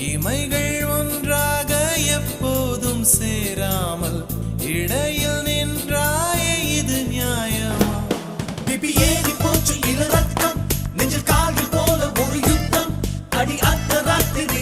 இமைகள் ஒன்றாக எப்போதும் சேராமல் இடையில் நின்றாயே இது நியாயமா? பிபி ஏறி போச்சு இள ரத்தம் நெஞ்சில் கால்கள் போல ஒரு யுத்தம் அடி அர்த்த ராத்திரி